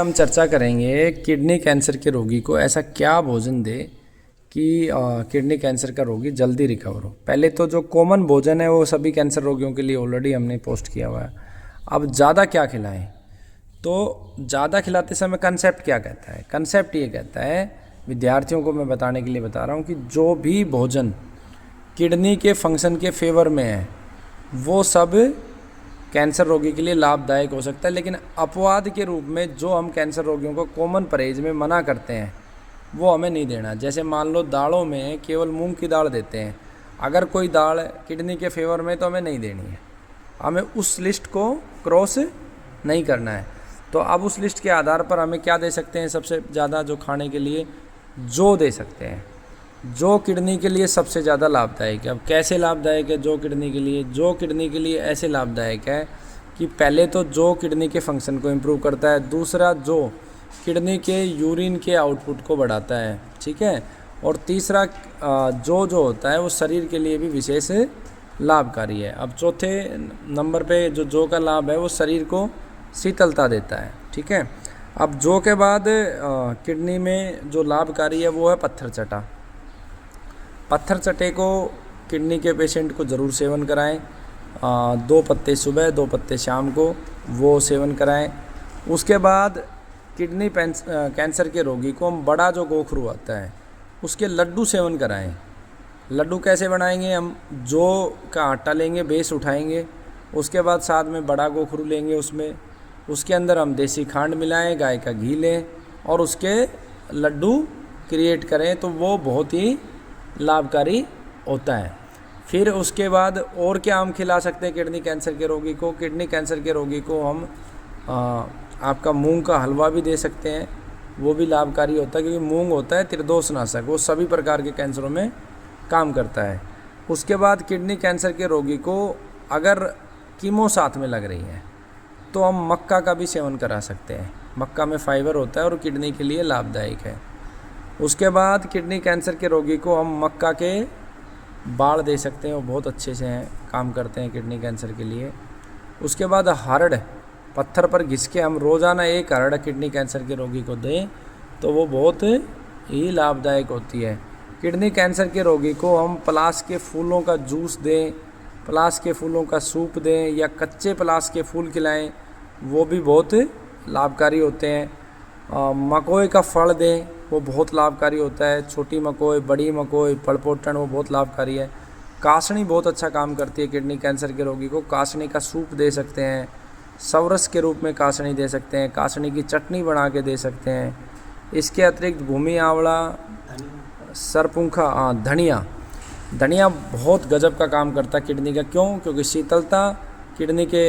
हम चर्चा करेंगे किडनी कैंसर के रोगी को ऐसा क्या भोजन दे कि किडनी कैंसर का रोगी जल्दी रिकवर हो। पहले तो जो कॉमन भोजन है वो सभी कैंसर रोगियों के लिए ऑलरेडी हमने पोस्ट किया हुआ है। अब ज़्यादा क्या खिलाएं, तो ज़्यादा खिलाते समय कंसेप्ट क्या कहता है? कंसेप्ट ये कहता है, विद्यार्थियों को मैं बताने के लिए बता रहा हूँ कि जो भी भोजन किडनी के फंक्शन के फेवर में है वो सब कैंसर रोगी के लिए लाभदायक हो सकता है, लेकिन अपवाद के रूप में जो हम कैंसर रोगियों को कॉमन परहेज में मना करते हैं वो हमें नहीं देना। जैसे मान लो दालों में केवल मूंग की दाल देते हैं, अगर कोई दाल किडनी के फेवर में तो हमें नहीं देनी है, हमें उस लिस्ट को क्रॉस नहीं करना है। तो अब उस लिस्ट के आधार पर हमें क्या दे सकते हैं? सबसे ज़्यादा जो खाने के लिए जो दे सकते हैं, जो किडनी के लिए सबसे ज़्यादा लाभदायक है। अब कैसे लाभदायक है जो किडनी के लिए? जो किडनी के लिए ऐसे लाभदायक है कि पहले तो जो किडनी के फंक्शन को इम्प्रूव करता है, दूसरा जो किडनी के यूरिन के आउटपुट को बढ़ाता है, ठीक है, और तीसरा जो होता है वो शरीर के लिए भी विशेष लाभकारी है। अब चौथे नंबर पे जो का लाभ है वो शरीर को शीतलता देता है, ठीक है। अब जो के बाद किडनी में जो लाभकारी है वो है पत्थर चटा। पत्थर चटे को किडनी के पेशेंट को ज़रूर सेवन कराएं। 2 पत्ते सुबह 2 पत्ते शाम को वो सेवन कराएं। उसके बाद किडनी कैंसर के रोगी को हम बड़ा जो गोखरू आता है उसके लड्डू सेवन कराएं। लड्डू कैसे बनाएंगे? हम जौ का आटा लेंगे, बेस उठाएंगे, उसके बाद साथ में बड़ा गोखरू लेंगे, उसके अंदर हम देसी खांड मिलाएं, गाय का घी लें और उसके लड्डू क्रिएट करें, तो वो बहुत ही लाभकारी होता है। फिर उसके बाद और क्या हम खिला सकते हैं किडनी कैंसर के रोगी को? किडनी कैंसर के रोगी को हम आपका मूंग का हलवा भी दे सकते हैं, वो भी लाभकारी होता है, क्योंकि मूंग होता है त्रिदोषनाशक, वो सभी प्रकार के कैंसरों में काम करता है। उसके बाद किडनी कैंसर के रोगी को अगर कीमो साथ में लग रही है तो हम मक्का का भी सेवन करा सकते हैं। मक्का में फाइबर होता है और किडनी के लिए लाभदायक है। उसके बाद किडनी कैंसर के रोगी को हम मक्का के बाड़ दे सकते हैं, वो बहुत अच्छे से काम करते हैं किडनी कैंसर के लिए। उसके बाद हरड़, पत्थर पर घिस के हम रोज़ाना 1 हरड़ किडनी कैंसर के रोगी को दें तो वो बहुत ही लाभदायक होती है। किडनी कैंसर के रोगी को हम पलाश के फूलों का जूस दें, पलाश के फूलों का सूप दें या कच्चे पलाश के फूल खिलाएं, वो भी बहुत लाभकारी होते हैं। मकोए का फल दें, वो बहुत लाभकारी होता है। छोटी मकोए, बड़ी मकोए, पड़पोटन, वो बहुत लाभकारी है। कासनी बहुत अच्छा काम करती है किडनी कैंसर के रोगी को, कासनी का सूप दे सकते हैं, सवरस के रूप में कासनी दे सकते हैं, कासनी की चटनी बना के दे सकते हैं। इसके अतिरिक्त भूमि आंवला, सरपुंखा, धनिया बहुत गजब का काम करता है किडनी का। क्यों? क्योंकि शीतलता किडनी के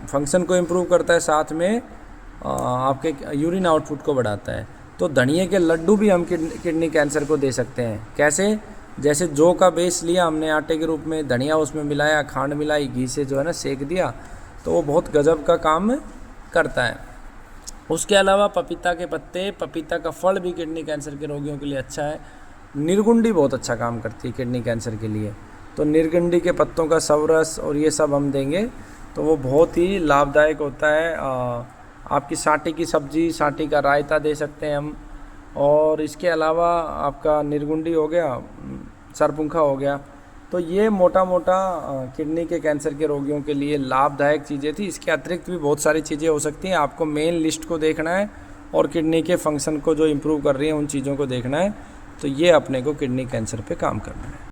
फंक्शन को इम्प्रूव करता है, साथ में आपके यूरिन आउटपुट को बढ़ाता है। तो धनिए के लड्डू भी हम किडनी कैंसर को दे सकते हैं। कैसे? जैसे जौ का बेस लिया हमने आटे के रूप में, धनिया उसमें मिलाया, खांड मिलाई, घी से जो है ना सेक दिया, तो वो बहुत गजब का काम करता है। उसके अलावा पपीता के पत्ते, पपीता का फल भी किडनी कैंसर के रोगियों के लिए अच्छा है। निर्गुंडी बहुत अच्छा काम करती है किडनी कैंसर के लिए, तो निर्गुंडी के पत्तों का सवरस और ये सब हम देंगे तो वो बहुत ही लाभदायक होता है। आपकी सांटी की सब्जी, सांटी का रायता दे सकते हैं हम। और इसके अलावा आपका निर्गुंडी हो गया, सरपुंखा हो गया। तो ये मोटा किडनी के कैंसर के रोगियों के लिए लाभदायक चीज़ें थी। इसके अतिरिक्त भी बहुत सारी चीज़ें हो सकती हैं। आपको मेन लिस्ट को देखना है और किडनी के फंक्शन को जो इम्प्रूव कर रही है उन चीज़ों को देखना है। तो ये अपने को किडनी कैंसर पे काम करना है।